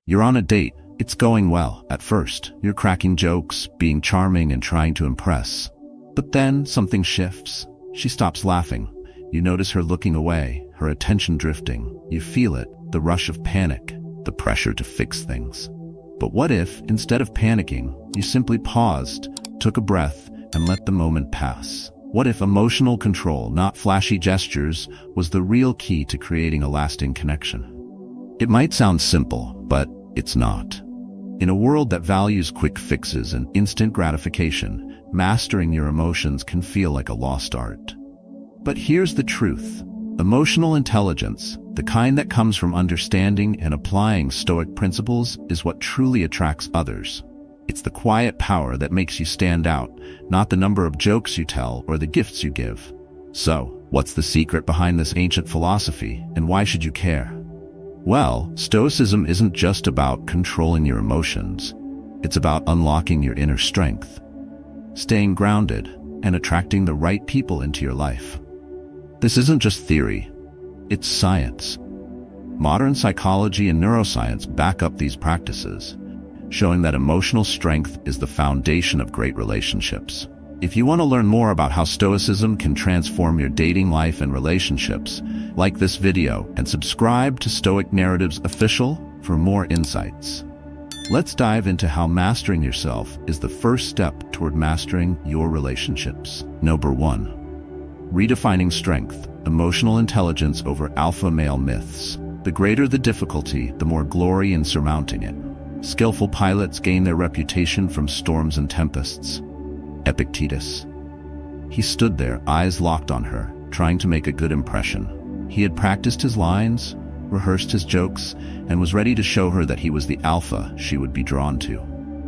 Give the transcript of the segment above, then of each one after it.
You're on a date. It's going well. At first, you're cracking jokes, being charming and trying to impress. But then something shifts. She stops laughing. You notice her looking away, her attention drifting. You feel it, the rush of panic, the pressure to fix things. But what if, instead of panicking, you simply paused, took a breath, and let the moment pass? What if emotional control, not flashy gestures, was the real key to creating a lasting connection? It might sound simple, but it's not. In a world that values quick fixes and instant gratification, mastering your emotions can feel like a lost art. But here's the truth. Emotional intelligence, the kind that comes from understanding and applying Stoic principles, is what truly attracts others. It's the quiet power that makes you stand out, not the number of jokes you tell or the gifts you give. So, what's the secret behind this ancient philosophy, and why should you care? Well, Stoicism isn't just about controlling your emotions. It's about unlocking your inner strength, staying grounded, and attracting the right people into your life. This isn't just theory, it's science. Modern psychology and neuroscience back up these practices, showing that emotional strength is the foundation of great relationships. If you want to learn more about how Stoicism can transform your dating life and relationships, like this video and subscribe to Stoic Narratives Official for more insights. Let's dive into how mastering yourself is the first step toward mastering your relationships. Number 1. Redefining strength, emotional intelligence over alpha male myths. The greater the difficulty, the more glory in surmounting it. Skillful pilots gain their reputation from storms and tempests. Epictetus. He stood there, eyes locked on her, trying to make a good impression. He had practiced his lines, rehearsed his jokes, and was ready to show her that he was the alpha she would be drawn to.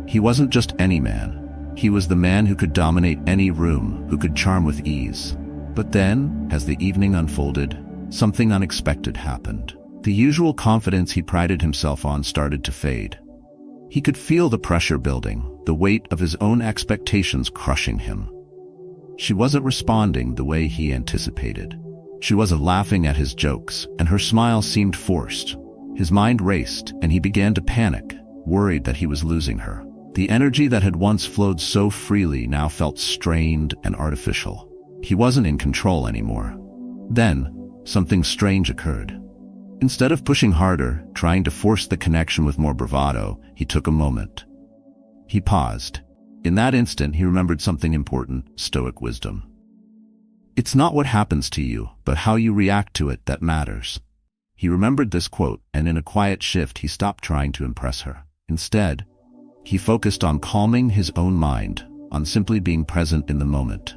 He wasn't just any man. He was the man who could dominate any room, who could charm with ease. But then, as the evening unfolded, something unexpected happened. The usual confidence he prided himself on started to fade. He could feel the pressure building, the weight of his own expectations crushing him. She wasn't responding the way he anticipated. She wasn't laughing at his jokes, and her smile seemed forced. His mind raced, and he began to panic, worried that he was losing her. The energy that had once flowed so freely now felt strained and artificial. He wasn't in control anymore. Then, something strange occurred. Instead of pushing harder, trying to force the connection with more bravado, he took a moment. He paused. In that instant, he remembered something important: Stoic wisdom. It's not what happens to you, but how you react to it that matters. He remembered this quote, and in a quiet shift, he stopped trying to impress her. Instead, he focused on calming his own mind, on simply being present in the moment.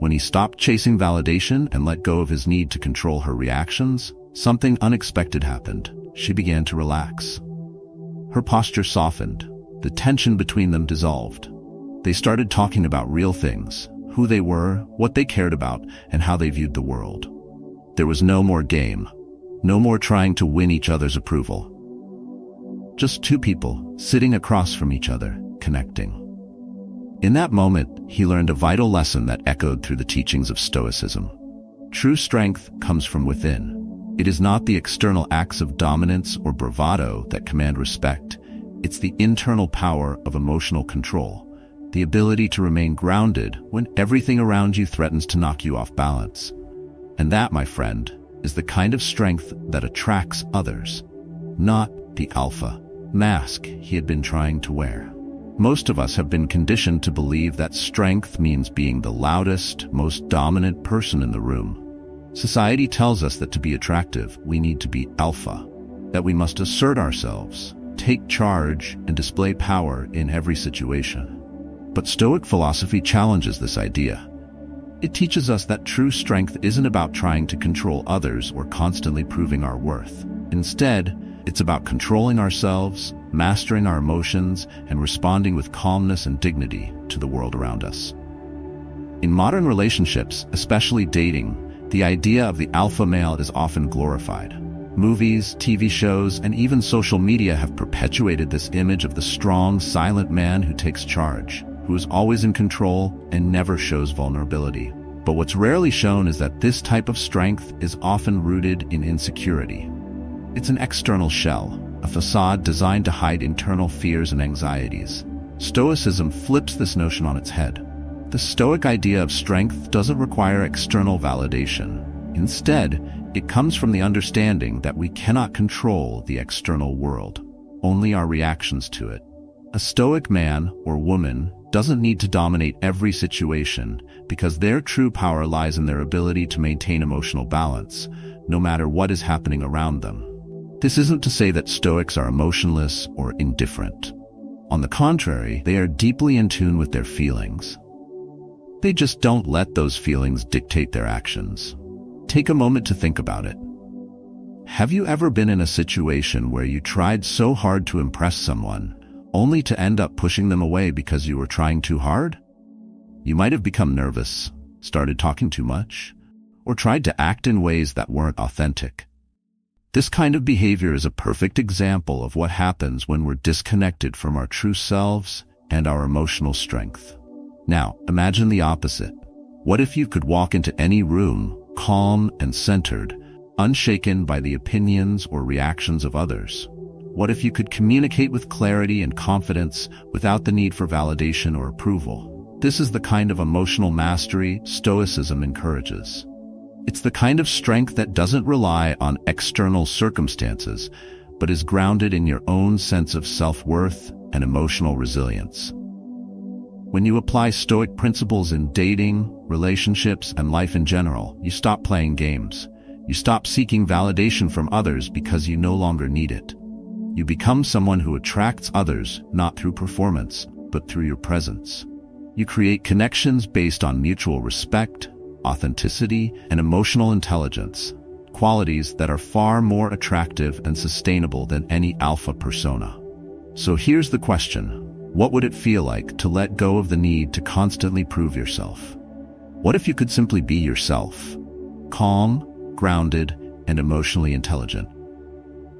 When he stopped chasing validation and let go of his need to control her reactions, something unexpected happened. She began to relax. Her posture softened. The tension between them dissolved. They started talking about real things, who they were, what they cared about, and how they viewed the world. There was no more game, no more trying to win each other's approval. Just two people, sitting across from each other, connecting. In that moment, he learned a vital lesson that echoed through the teachings of Stoicism. True strength comes from within. It is not the external acts of dominance or bravado that command respect. It's the internal power of emotional control, the ability to remain grounded when everything around you threatens to knock you off balance. And that, my friend, is the kind of strength that attracts others, not the alpha mask he had been trying to wear. Most of us have been conditioned to believe that strength means being the loudest, most dominant person in the room. Society tells us that to be attractive, we need to be alpha, that we must assert ourselves, take charge, and display power in every situation. But Stoic philosophy challenges this idea. It teaches us that true strength isn't about trying to control others or constantly proving our worth. Instead, it's about controlling ourselves, mastering our emotions, and responding with calmness and dignity to the world around us. In modern relationships, especially dating, the idea of the alpha male is often glorified. Movies, TV shows, and even social media have perpetuated this image of the strong, silent man who takes charge, who is always in control and never shows vulnerability. But what's rarely shown is that this type of strength is often rooted in insecurity. It's an external shell, a facade designed to hide internal fears and anxieties. Stoicism flips this notion on its head. The Stoic idea of strength doesn't require external validation. Instead, it comes from the understanding that we cannot control the external world, only our reactions to it. A Stoic man or woman doesn't need to dominate every situation because their true power lies in their ability to maintain emotional balance, no matter what is happening around them. This isn't to say that Stoics are emotionless or indifferent. On the contrary, they are deeply in tune with their feelings. They just don't let those feelings dictate their actions. Take a moment to think about it. Have you ever been in a situation where you tried so hard to impress someone, only to end up pushing them away because you were trying too hard? You might have become nervous, started talking too much, or tried to act in ways that weren't authentic. This kind of behavior is a perfect example of what happens when we're disconnected from our true selves and our emotional strength. Now, imagine the opposite. What if you could walk into any room, calm and centered, unshaken by the opinions or reactions of others? What if you could communicate with clarity and confidence without the need for validation or approval? This is the kind of emotional mastery Stoicism encourages. It's the kind of strength that doesn't rely on external circumstances, but is grounded in your own sense of self-worth and emotional resilience. When you apply Stoic principles in dating, relationships, and life in general, you stop playing games. You stop seeking validation from others because you no longer need it. You become someone who attracts others not through performance, but through your presence. You create connections based on mutual respect, authenticity, and emotional intelligence, qualities that are far more attractive and sustainable than any alpha persona. So here's the question. What would it feel like to let go of the need to constantly prove yourself? What if you could simply be yourself? Calm, grounded, and emotionally intelligent.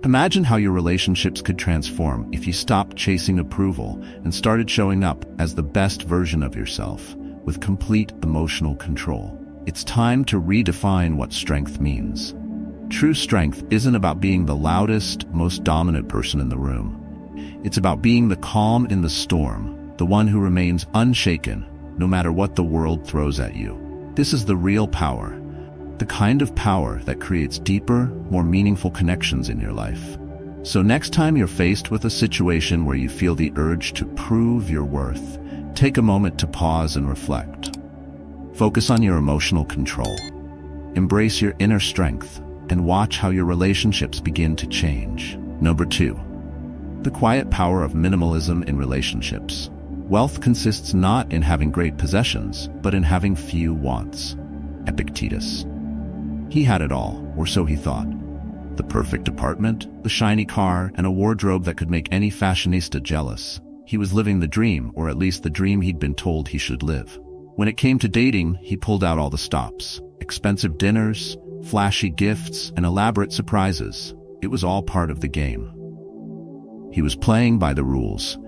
Imagine how your relationships could transform if you stopped chasing approval and started showing up as the best version of yourself, with complete emotional control. It's time to redefine what strength means. True strength isn't about being the loudest, most dominant person in the room. It's about being the calm in the storm, the one who remains unshaken, no matter what the world throws at you. This is the real power, the kind of power that creates deeper, more meaningful connections in your life. So next time you're faced with a situation where you feel the urge to prove your worth, take a moment to pause and reflect. Focus on your emotional control. Embrace your inner strength and watch how your relationships begin to change. Number 2. The quiet power of minimalism in relationships. Wealth consists not in having great possessions, but in having few wants. Epictetus. He had it all, or so he thought. The perfect apartment, the shiny car, and a wardrobe that could make any fashionista jealous. He was living the dream, or at least the dream he'd been told he should live. When it came to dating, he pulled out all the stops. Expensive dinners, flashy gifts, and elaborate surprises. It was all part of the game. He was playing by the rules,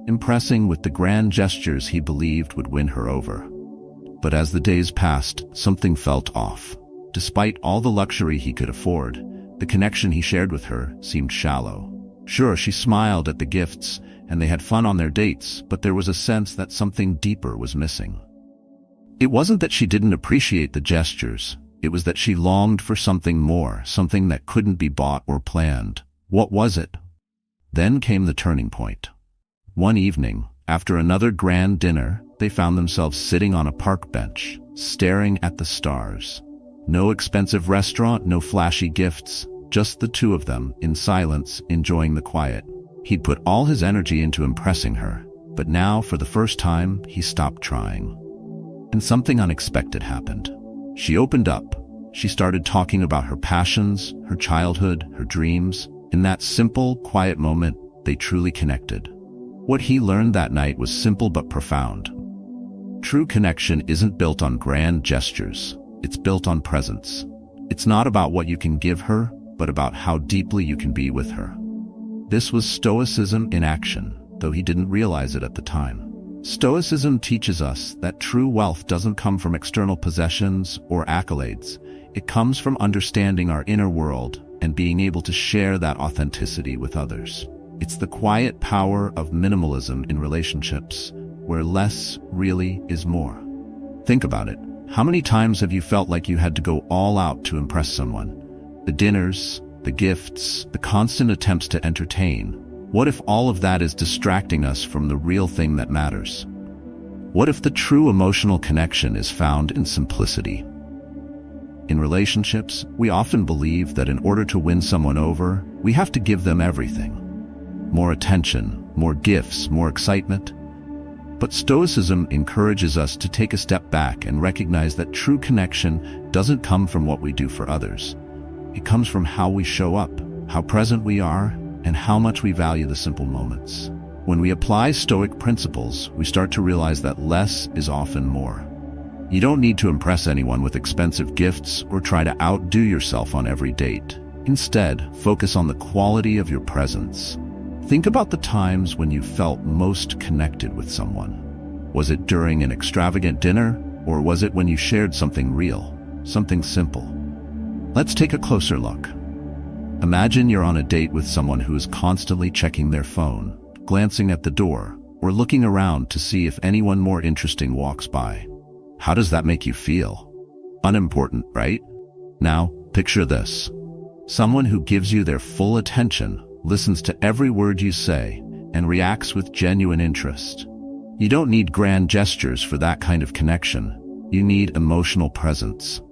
impressing with the grand gestures he believed would win her over. But as the days passed, something felt off. Despite all the luxury he could afford, the connection he shared with her seemed shallow. Sure, she smiled at the gifts, and they had fun on their dates, but there was a sense that something deeper was missing. It wasn't that she didn't appreciate the gestures. It was that she longed for something more, something that couldn't be bought or planned. What was it? Then came the turning point. One evening, after another grand dinner, they found themselves sitting on a park bench, staring at the stars. No expensive restaurant, no flashy gifts, just the two of them, in silence, enjoying the quiet. He'd put all his energy into impressing her, but now, for the first time, he stopped trying. And something unexpected happened. She opened up. She started talking about her passions, her childhood, her dreams. In that simple, quiet moment, they truly connected. What he learned that night was simple but profound. True connection isn't built on grand gestures. It's built on presence. It's not about what you can give her, but about how deeply you can be with her. This was Stoicism in action, though he didn't realize it at the time. Stoicism teaches us that true wealth doesn't come from external possessions or accolades. It comes from understanding our inner world, and being able to share that authenticity with others. It's the quiet power of minimalism in relationships, where less really is more. Think about it. How many times have you felt like you had to go all out to impress someone? The dinners, the gifts, the constant attempts to entertain. What if all of that is distracting us from the real thing that matters? What if the true emotional connection is found in simplicity? In relationships, we often believe that in order to win someone over, we have to give them everything. More attention, more gifts, more excitement. But Stoicism encourages us to take a step back and recognize that true connection doesn't come from what we do for others. It comes from how we show up, how present we are, and how much we value the simple moments. When we apply Stoic principles, we start to realize that less is often more. You don't need to impress anyone with expensive gifts or try to outdo yourself on every date. Instead, focus on the quality of your presence. Think about the times when you felt most connected with someone. Was it during an extravagant dinner, or was it when you shared something real, something simple? Let's take a closer look. Imagine you're on a date with someone who is constantly checking their phone, glancing at the door, or looking around to see if anyone more interesting walks by. How does that make you feel? Unimportant, right? Now, picture this. Someone who gives you their full attention, listens to every word you say, and reacts with genuine interest. You don't need grand gestures for that kind of connection. You need emotional presence.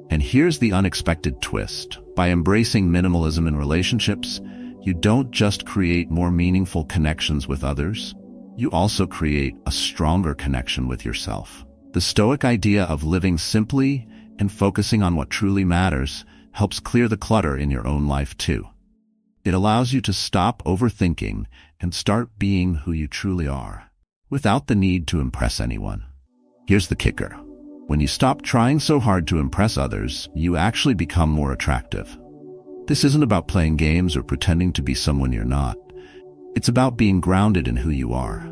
And here's the unexpected twist. By embracing minimalism in relationships, you don't just create more meaningful connections with others, you also create a stronger connection with yourself. The Stoic idea of living simply and focusing on what truly matters helps clear the clutter in your own life too. It allows you to stop overthinking and start being who you truly are, without the need to impress anyone. Here's the kicker. When you stop trying so hard to impress others, you actually become more attractive. This isn't about playing games or pretending to be someone you're not. It's about being grounded in who you are.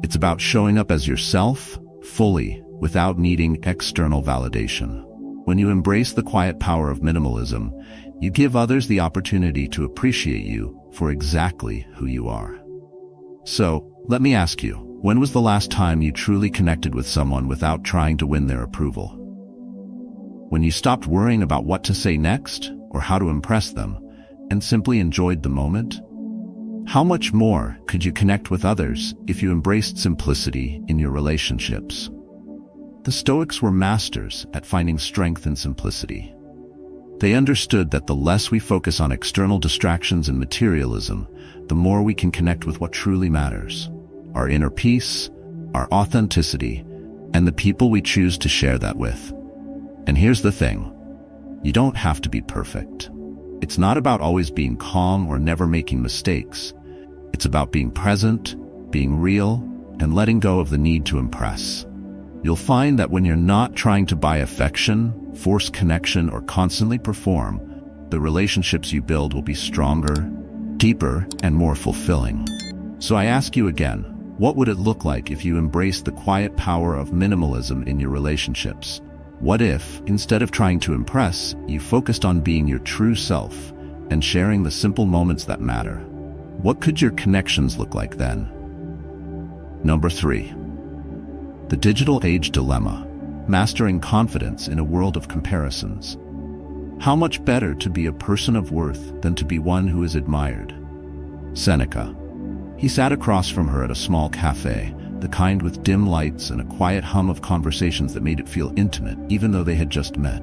It's about showing up as yourself, fully, without needing external validation. When you embrace the quiet power of minimalism, you give others the opportunity to appreciate you for exactly who you are. So, let me ask you, when was the last time you truly connected with someone without trying to win their approval? When you stopped worrying about what to say next or how to impress them and simply enjoyed the moment? How much more could you connect with others if you embraced simplicity in your relationships? The Stoics were masters at finding strength in simplicity. They understood that the less we focus on external distractions and materialism, the more we can connect with what truly matters: our inner peace, our authenticity, and the people we choose to share that with. And here's the thing. You don't have to be perfect. It's not about always being calm or never making mistakes. It's about being present, being real, and letting go of the need to impress. You'll find that when you're not trying to buy affection, force connection, or constantly perform, the relationships you build will be stronger, deeper, and more fulfilling. So I ask you again, what would it look like if you embraced the quiet power of minimalism in your relationships? What if, instead of trying to impress, you focused on being your true self and sharing the simple moments that matter? What could your connections look like then? Number 3. The digital age dilemma: mastering confidence in a world of comparisons. How much better to be a person of worth than to be one who is admired? Seneca. He sat across from her at a small cafe, the kind with dim lights and a quiet hum of conversations that made it feel intimate, even though they had just met.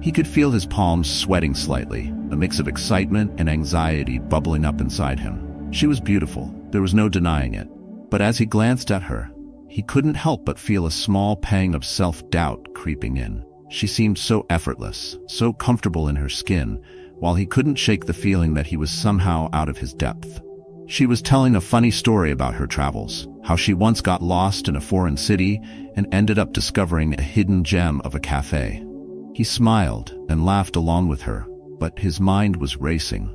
He could feel his palms sweating slightly, a mix of excitement and anxiety bubbling up inside him. She was beautiful, there was no denying it. But as he glanced at her, he couldn't help but feel a small pang of self-doubt creeping in. She seemed so effortless, so comfortable in her skin, while he couldn't shake the feeling that he was somehow out of his depth. She was telling a funny story about her travels, how she once got lost in a foreign city and ended up discovering a hidden gem of a cafe. He smiled and laughed along with her, but his mind was racing.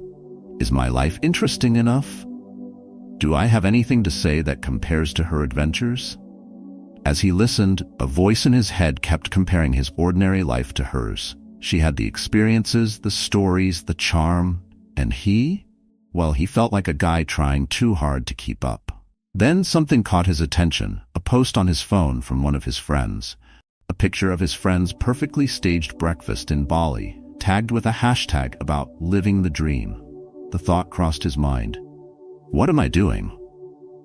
Is my life interesting enough? Do I have anything to say that compares to her adventures? As he listened, a voice in his head kept comparing his ordinary life to hers. She had the experiences, the stories, the charm, and well, he felt like a guy trying too hard to keep up. Then something caught his attention, a post on his phone from one of his friends. A picture of his friend's perfectly staged breakfast in Bali, tagged with a hashtag about living the dream. The thought crossed his mind. What am I doing?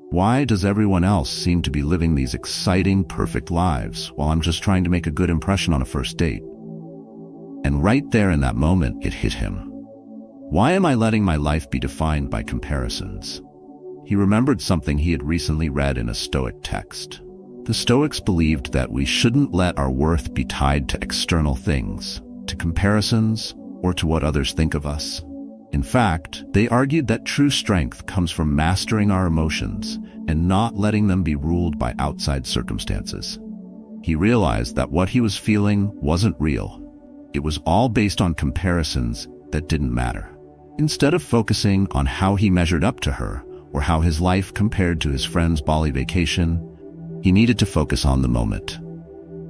Why does everyone else seem to be living these exciting, perfect lives while I'm just trying to make a good impression on a first date? And right there in that moment, it hit him. Why am I letting my life be defined by comparisons? He remembered something he had recently read in a Stoic text. The Stoics believed that we shouldn't let our worth be tied to external things, to comparisons, or to what others think of us. In fact, they argued that true strength comes from mastering our emotions and not letting them be ruled by outside circumstances. He realized that what he was feeling wasn't real. It was all based on comparisons that didn't matter. Instead of focusing on how he measured up to her or how his life compared to his friend's Bali vacation, he needed to focus on the moment.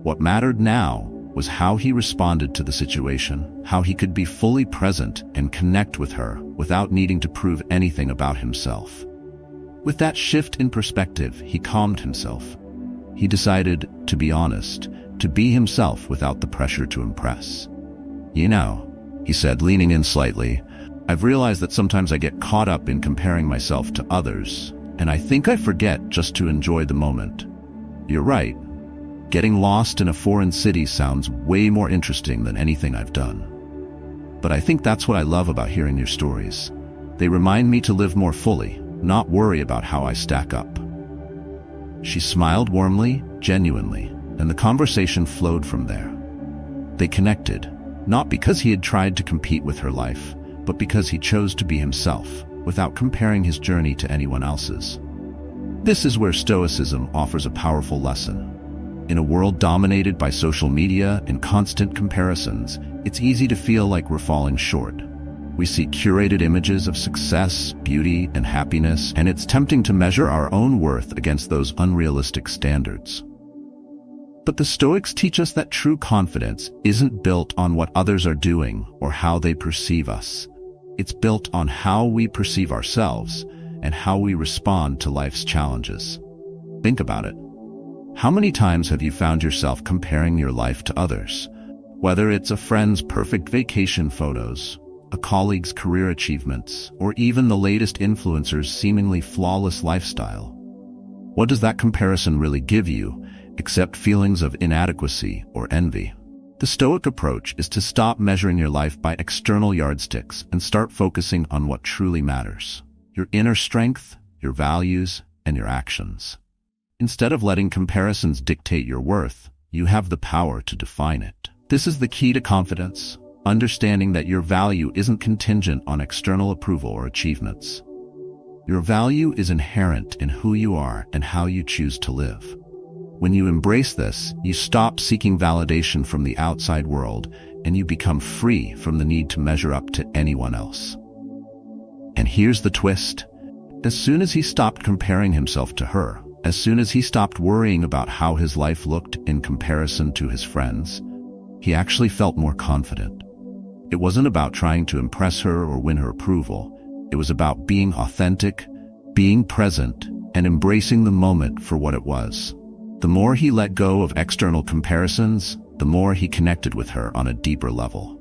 What mattered now was how he responded to the situation, how he could be fully present and connect with her without needing to prove anything about himself. With that shift in perspective, he calmed himself. He decided to be honest, to be himself without the pressure to impress. You know, he said, leaning in slightly, I've realized that sometimes I get caught up in comparing myself to others, and I think I forget just to enjoy the moment. You're right. Getting lost in a foreign city sounds way more interesting than anything I've done. But I think that's what I love about hearing your stories. They remind me to live more fully, not worry about how I stack up. She smiled warmly, genuinely, and the conversation flowed from there. They connected, not because he had tried to compete with her life, but because he chose to be himself, without comparing his journey to anyone else's. This is where Stoicism offers a powerful lesson. In a world dominated by social media and constant comparisons, it's easy to feel like we're falling short. We see curated images of success, beauty, and happiness, and it's tempting to measure our own worth against those unrealistic standards. But the Stoics teach us that true confidence isn't built on what others are doing or how they perceive us. It's built on how we perceive ourselves and how we respond to life's challenges. Think about it. How many times have you found yourself comparing your life to others? Whether it's a friend's perfect vacation photos, a colleague's career achievements, or even the latest influencer's seemingly flawless lifestyle. What does that comparison really give you, except feelings of inadequacy or envy? The Stoic approach is to stop measuring your life by external yardsticks and start focusing on what truly matters: your inner strength, your values, and your actions. Instead of letting comparisons dictate your worth, you have the power to define it. This is the key to confidence, understanding that your value isn't contingent on external approval or achievements. Your value is inherent in who you are and how you choose to live. When you embrace this, you stop seeking validation from the outside world, and you become free from the need to measure up to anyone else. And here's the twist. As soon as he stopped comparing himself to her, as soon as he stopped worrying about how his life looked in comparison to his friends, he actually felt more confident. It wasn't about trying to impress her or win her approval. It was about being authentic, being present, and embracing the moment for what it was. The more he let go of external comparisons, the more he connected with her on a deeper level.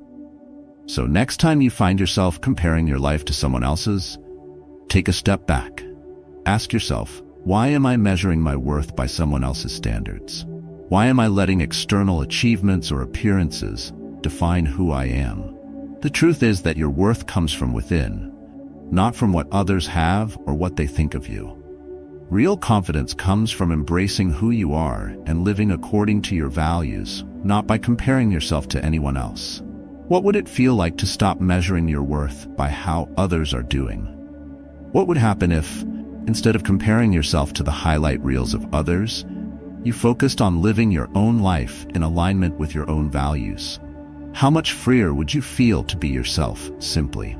So next time you find yourself comparing your life to someone else's, take a step back. Ask yourself, why am I measuring my worth by someone else's standards? Why am I letting external achievements or appearances define who I am? The truth is that your worth comes from within, not from what others have or what they think of you. Real confidence comes from embracing who you are and living according to your values, not by comparing yourself to anyone else. What would it feel like to stop measuring your worth by how others are doing? What would happen if, instead of comparing yourself to the highlight reels of others, you focused on living your own life in alignment with your own values? How much freer would you feel to be yourself, simply?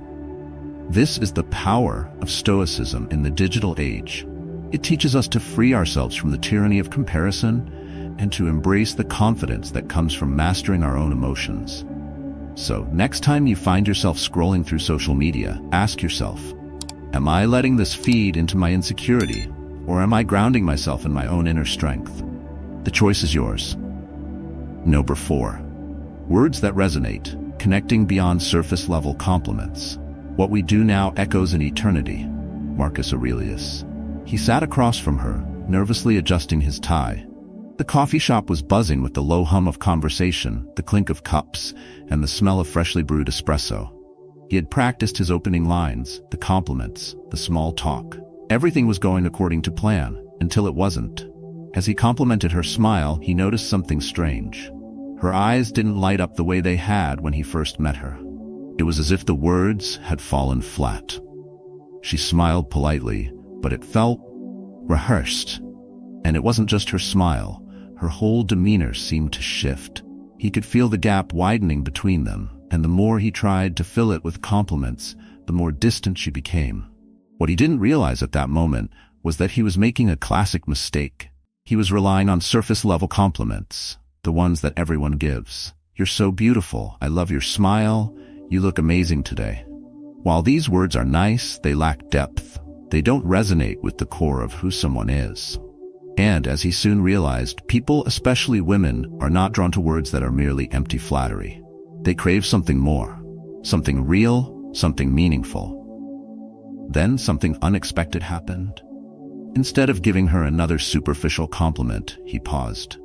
This is the power of Stoicism in the digital age. It teaches us to free ourselves from the tyranny of comparison and to embrace the confidence that comes from mastering our own emotions. So, next time you find yourself scrolling through social media, ask yourself, am I letting this feed into my insecurity, or am I grounding myself in my own inner strength? The choice is yours. Number 4. Words that resonate, connecting beyond surface-level compliments. What we do now echoes in eternity. Marcus Aurelius. He sat across from her, nervously adjusting his tie. The coffee shop was buzzing with the low hum of conversation, the clink of cups, and the smell of freshly brewed espresso. He had practiced his opening lines, the compliments, the small talk. Everything was going according to plan, until it wasn't. As he complimented her smile, he noticed something strange. Her eyes didn't light up the way they had when he first met her. It was as if the words had fallen flat. She smiled politely, but it felt rehearsed. And it wasn't just her smile. Her whole demeanor seemed to shift. He could feel the gap widening between them, and the more he tried to fill it with compliments, the more distant she became. What he didn't realize at that moment was that he was making a classic mistake. He was relying on surface-level compliments, the ones that everyone gives. You're so beautiful. I love your smile. You look amazing today. While these words are nice, they lack depth. They don't resonate with the core of who someone is. And as he soon realized, people, especially women, are not drawn to words that are merely empty flattery. They crave something more, something real, something meaningful. Then something unexpected happened. Instead of giving her another superficial compliment, he paused.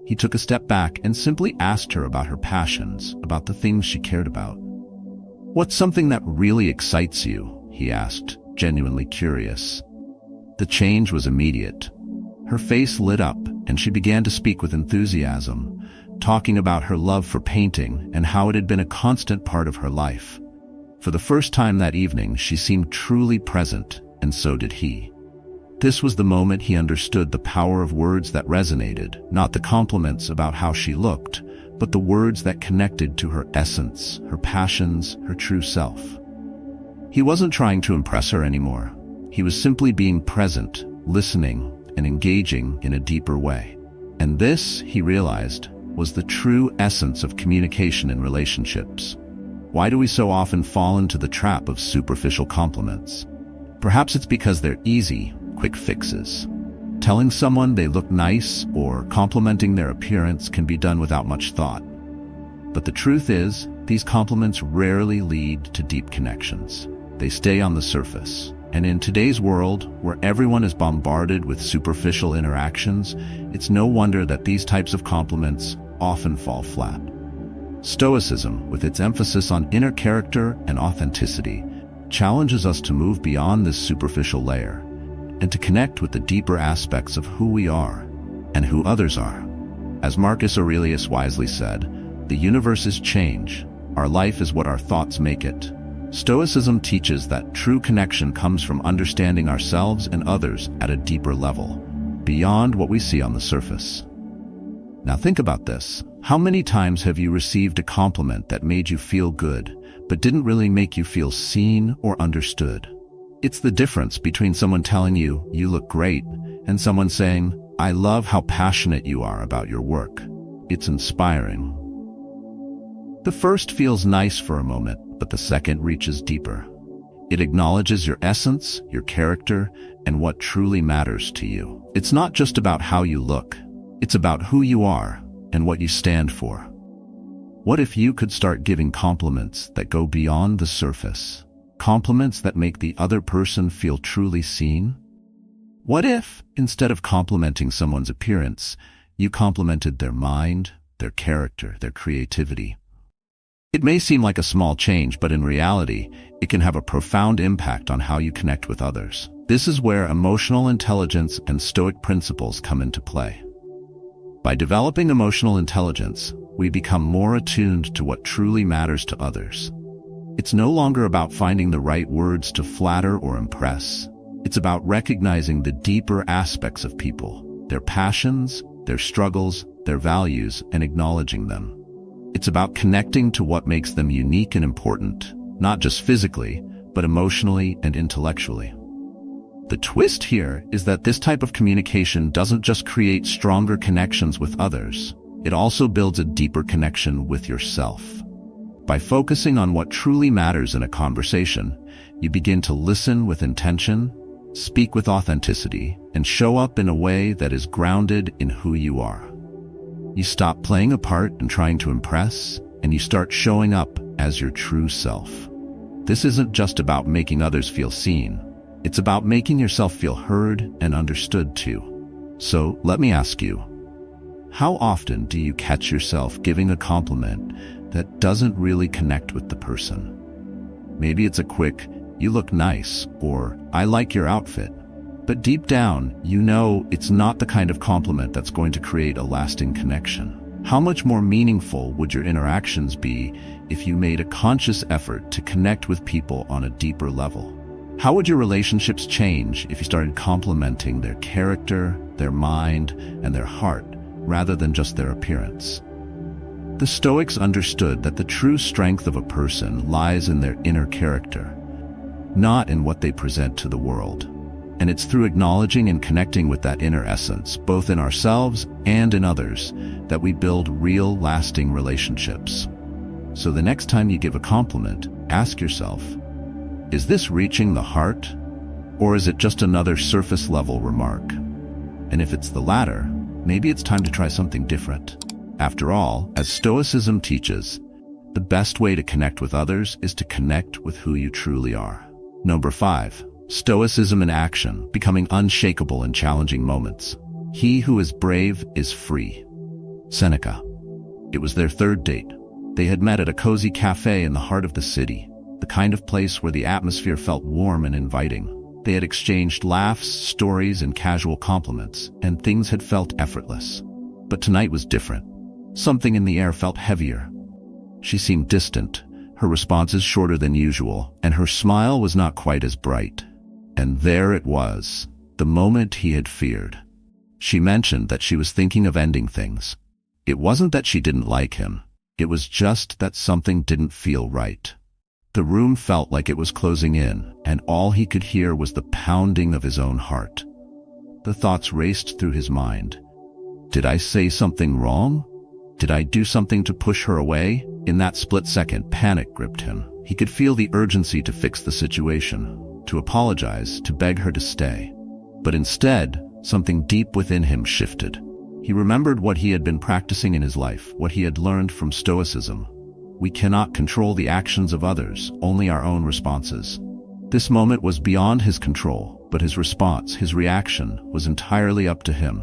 He took a step back and simply asked her about her passions, about the things she cared about. "What's something that really excites you?" he asked, genuinely curious. The change was immediate. Her face lit up, and she began to speak with enthusiasm, talking about her love for painting and how it had been a constant part of her life. For the first time that evening, she seemed truly present, and so did he. This was the moment he understood the power of words that resonated, not the compliments about how she looked, but the words that connected to her essence, her passions, her true self. He wasn't trying to impress her anymore. He was simply being present, listening, and engaging in a deeper way. And this, he realized, was the true essence of communication in relationships. Why do we so often fall into the trap of superficial compliments? Perhaps it's because they're easy, quick fixes. Telling someone they look nice or complimenting their appearance can be done without much thought. But the truth is, these compliments rarely lead to deep connections. They stay on the surface. And in today's world, where everyone is bombarded with superficial interactions, it's no wonder that these types of compliments often fall flat. Stoicism, with its emphasis on inner character and authenticity, challenges us to move beyond this superficial layer and to connect with the deeper aspects of who we are and who others are. As Marcus Aurelius wisely said, "The universe is change. Our life is what our thoughts make it." Stoicism teaches that true connection comes from understanding ourselves and others at a deeper level, beyond what we see on the surface. Now think about this. How many times have you received a compliment that made you feel good, but didn't really make you feel seen or understood? It's the difference between someone telling you, "You look great," and someone saying, "I love how passionate you are about your work." It's inspiring. The first feels nice for a moment, but the second reaches deeper. It acknowledges your essence, your character, and what truly matters to you. It's not just about how you look. It's about who you are and what you stand for. What if you could start giving compliments that go beyond the surface? Compliments that make the other person feel truly seen? What if, instead of complimenting someone's appearance, you complimented their mind, their character, their creativity? It may seem like a small change, but in reality, it can have a profound impact on how you connect with others. This is where emotional intelligence and Stoic principles come into play. By developing emotional intelligence, we become more attuned to what truly matters to others. It's no longer about finding the right words to flatter or impress. It's about recognizing the deeper aspects of people, their passions, their struggles, their values, and acknowledging them. It's about connecting to what makes them unique and important, not just physically, but emotionally and intellectually. The twist here is that this type of communication doesn't just create stronger connections with others, it also builds a deeper connection with yourself. By focusing on what truly matters in a conversation, you begin to listen with intention, speak with authenticity, and show up in a way that is grounded in who you are. You stop playing a part and trying to impress, and you start showing up as your true self. This isn't just about making others feel seen. It's about making yourself feel heard and understood too. So let me ask you, how often do you catch yourself giving a compliment that doesn't really connect with the person? Maybe it's a quick, "You look nice," or "I like your outfit." But deep down, you know it's not the kind of compliment that's going to create a lasting connection. How much more meaningful would your interactions be if you made a conscious effort to connect with people on a deeper level? How would your relationships change if you started complimenting their character, their mind, and their heart, rather than just their appearance? The Stoics understood that the true strength of a person lies in their inner character, not in what they present to the world. And it's through acknowledging and connecting with that inner essence, both in ourselves and in others, that we build real, lasting relationships. So the next time you give a compliment, ask yourself, is this reaching the heart, or is it just another surface-level remark? And if it's the latter, maybe it's time to try something different. After all, as Stoicism teaches, the best way to connect with others is to connect with who you truly are. Number 5. Stoicism in action, becoming unshakable in challenging moments. He who is brave is free. Seneca. It was their third date. They had met at a cozy cafe in the heart of the city, the kind of place where the atmosphere felt warm and inviting. They had exchanged laughs, stories, and casual compliments, and things had felt effortless. But tonight was different. Something in the air felt heavier. She seemed distant, her responses shorter than usual, and her smile was not quite as bright. And there it was, the moment he had feared. She mentioned that she was thinking of ending things. It wasn't that she didn't like him. It was just that something didn't feel right. The room felt like it was closing in, and all he could hear was the pounding of his own heart. The thoughts raced through his mind. Did I say something wrong? Did I do something to push her away? In that split second, panic gripped him. He could feel the urgency to fix the situation, to apologize, to beg her to stay. But instead, something deep within him shifted. He remembered what he had been practicing in his life, what he had learned from Stoicism. We cannot control the actions of others, only our own responses. This moment was beyond his control, but his response, his reaction, was entirely up to him.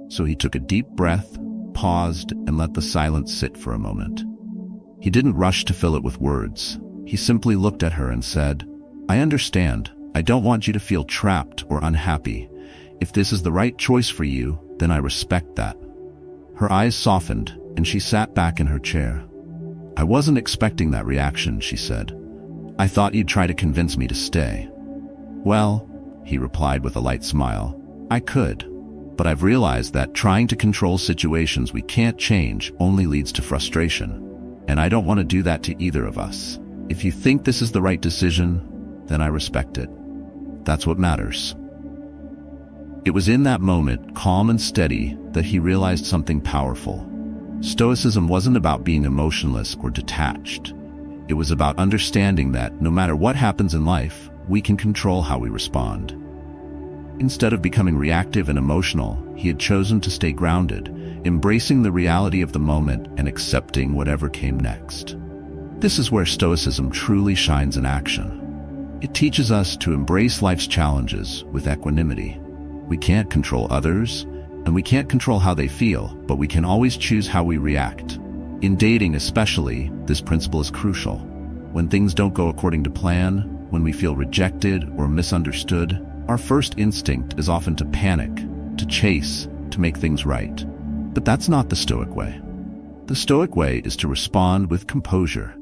So he took a deep breath, paused, and let the silence sit for a moment. He didn't rush to fill it with words. He simply looked at her and said, "I understand. I don't want you to feel trapped or unhappy. If this is the right choice for you, then I respect that." Her eyes softened, and she sat back in her chair. "I wasn't expecting that reaction," she said. "I thought you'd try to convince me to stay." "Well," he replied with a light smile, "I could. But I've realized that trying to control situations we can't change only leads to frustration. And I don't want to do that to either of us. If you think this is the right decision, then I respect it. That's what matters." It was in that moment, calm and steady, that he realized something powerful. Stoicism wasn't about being emotionless or detached. It was about understanding that no matter what happens in life, we can control how we respond. Instead of becoming reactive and emotional, he had chosen to stay grounded, embracing the reality of the moment and accepting whatever came next. This is where Stoicism truly shines in action. It teaches us to embrace life's challenges with equanimity. We can't control others, and we can't control how they feel, but we can always choose how we react. In dating especially, this principle is crucial. When things don't go according to plan, when we feel rejected or misunderstood, our first instinct is often to panic, to chase, to make things right. But that's not the Stoic way. The Stoic way is to respond with composure,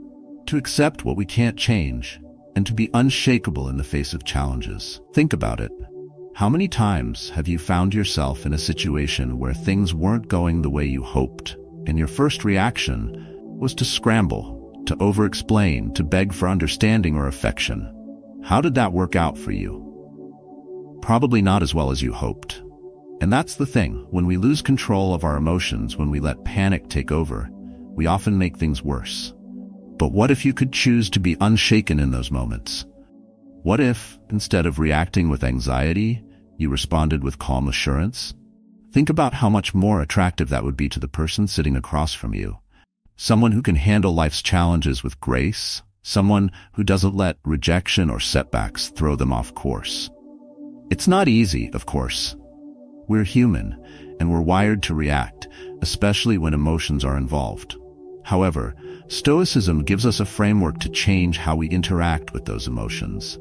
to accept what we can't change, and to be unshakable in the face of challenges. Think about it. How many times have you found yourself in a situation where things weren't going the way you hoped, and your first reaction was to scramble, to over-explain, to beg for understanding or affection? How did that work out for you? Probably not as well as you hoped. And that's the thing, when we lose control of our emotions, when we let panic take over, we often make things worse. But what if you could choose to be unshaken in those moments? What if, instead of reacting with anxiety, you responded with calm assurance? Think about how much more attractive that would be to the person sitting across from you. Someone who can handle life's challenges with grace, someone who doesn't let rejection or setbacks throw them off course. It's not easy, of course. We're human, and we're wired to react, especially when emotions are involved. However, Stoicism gives us a framework to change how we interact with those emotions.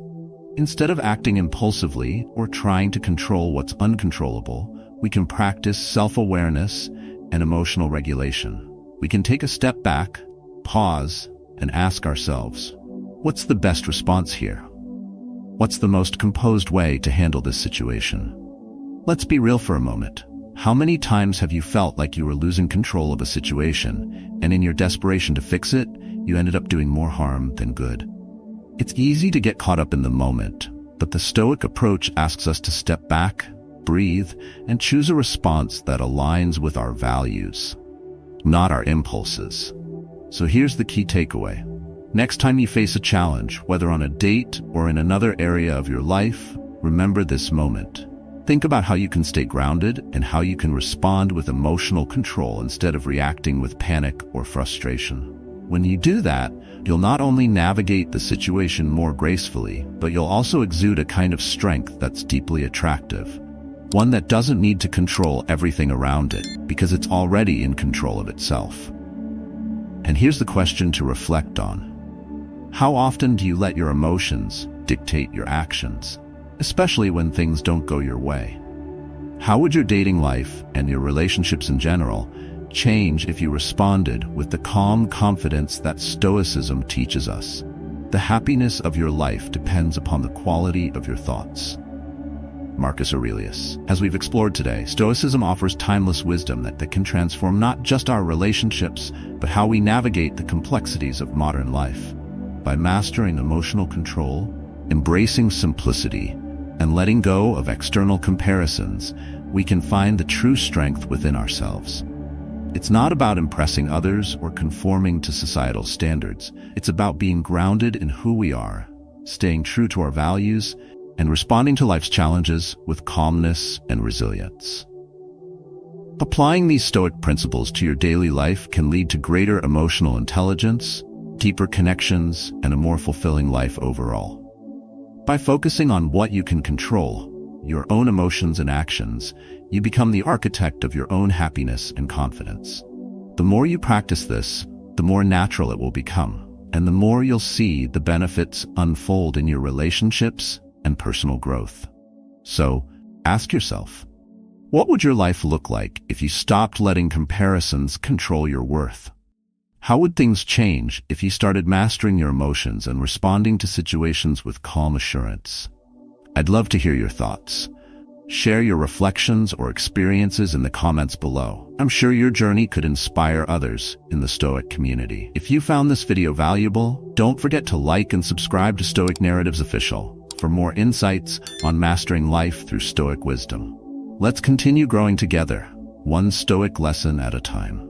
Instead of acting impulsively or trying to control what's uncontrollable, we can practice self-awareness and emotional regulation. We can take a step back, pause, and ask ourselves, what's the best response here? What's the most composed way to handle this situation? Let's be real for a moment. How many times have you felt like you were losing control of a situation, and in your desperation to fix it, you ended up doing more harm than good? It's easy to get caught up in the moment, but the Stoic approach asks us to step back, breathe, and choose a response that aligns with our values, not our impulses. So here's the key takeaway. Next time you face a challenge, whether on a date or in another area of your life, remember this moment. Think about how you can stay grounded and how you can respond with emotional control instead of reacting with panic or frustration. When you do that, you'll not only navigate the situation more gracefully, but you'll also exude a kind of strength that's deeply attractive. One that doesn't need to control everything around it, because it's already in control of itself. And here's the question to reflect on. How often do you let your emotions dictate your actions, especially when things don't go your way? How would your dating life and your relationships in general change if you responded with the calm confidence that Stoicism teaches us? The happiness of your life depends upon the quality of your thoughts. Marcus Aurelius. As we've explored today, Stoicism offers timeless wisdom that can transform not just our relationships, but how we navigate the complexities of modern life. By mastering emotional control, embracing simplicity, and letting go of external comparisons, we can find the true strength within ourselves. It's not about impressing others or conforming to societal standards. It's about being grounded in who we are, staying true to our values, and responding to life's challenges with calmness and resilience. Applying these Stoic principles to your daily life can lead to greater emotional intelligence, deeper connections, and a more fulfilling life overall. By focusing on what you can control, your own emotions and actions, you become the architect of your own happiness and confidence. The more you practice this, the more natural it will become, and the more you'll see the benefits unfold in your relationships and personal growth. So, ask yourself, what would your life look like if you stopped letting comparisons control your worth? How would things change if you started mastering your emotions and responding to situations with calm assurance? I'd love to hear your thoughts. Share your reflections or experiences in the comments below. I'm sure your journey could inspire others in the Stoic community. If you found this video valuable, don't forget to like and subscribe to Stoic Narratives Official for more insights on mastering life through Stoic wisdom. Let's continue growing together, one Stoic lesson at a time.